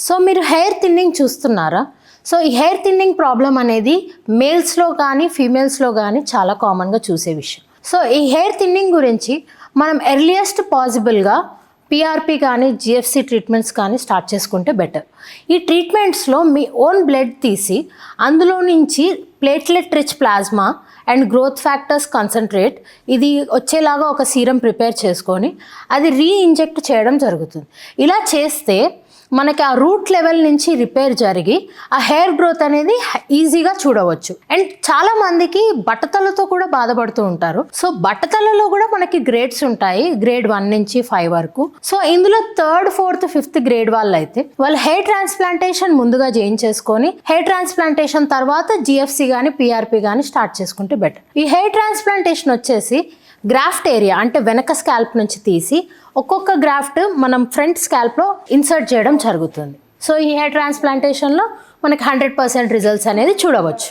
So మీరు hair thinning చూస్తున్నారా? So ఈ హెయిర్ థిన్నింగ్ ప్రాబ్లం అనేది మేల్స్లో కానీ ఫీమేల్స్లో కానీ చాలా కామన్గా చూసే విషయం. సో ఈ హెయిర్ థిన్నింగ్ గురించి మనం ఎర్లియస్ట్ పాసిబుల్గా పిఆర్పి కానీ జిఎఫ్సి ట్రీట్మెంట్స్ కానీ స్టార్ట్ చేసుకుంటే బెటర్. ఈ ట్రీట్మెంట్స్లో మీ ఓన్ బ్లడ్ తీసి అందులో నుంచి platelet rich plasma and growth factors concentrate ఇది వచ్చేలాగా ఒక సీరం ప్రిపేర్ చేసుకొని అది రీఇంజెక్ట్ చేయడం జరుగుతుంది. ఇలా చేస్తే మనకి ఆ రూట్ లెవెల్ నుంచి రిపేర్ జరిగి ఆ హెయిర్ గ్రోత్ అనేది ఈజీగా చూడవచ్చు. అండ్ చాలా మందికి బట్టతలతో కూడా బాధపడుతూ ఉంటారు. సో బట్టతలలో కూడా మనకి గ్రేడ్స్ ఉంటాయి, గ్రేడ్ 1 నుంచి 5 వరకు. సో ఇందులో 3rd, 4th, 5th గ్రేడ్ వాళ్ళు అయితే వాళ్ళు హెయిర్ ట్రాన్స్ప్లాంటేషన్ ముందుగా చేయించేసుకొని హెయిర్ ట్రాన్స్ప్లాంటేషన్ తర్వాత జిఎఫ్సి కానీ పిఆర్పి కానీ స్టార్ట్ చేసుకుంటే బెటర్. ఈ హెయిర్ ట్రాన్స్ప్లాంటేషన్ వచ్చేసి గ్రాఫ్ట్ ఏరియా అంటే వెనక స్కాల్ప్ నుంచి తీసి ఒక్కొక్క గ్రాఫ్ట్ మనం ఫ్రంట్ స్కాల్ప్లో ఇన్సర్ట్ చేయడం జరుగుతుంది. సో ఈ హెయిర్ ట్రాన్స్ప్లాంటేషన్లో మనకి 100% రిజల్ట్స్ అనేది చూడవచ్చు.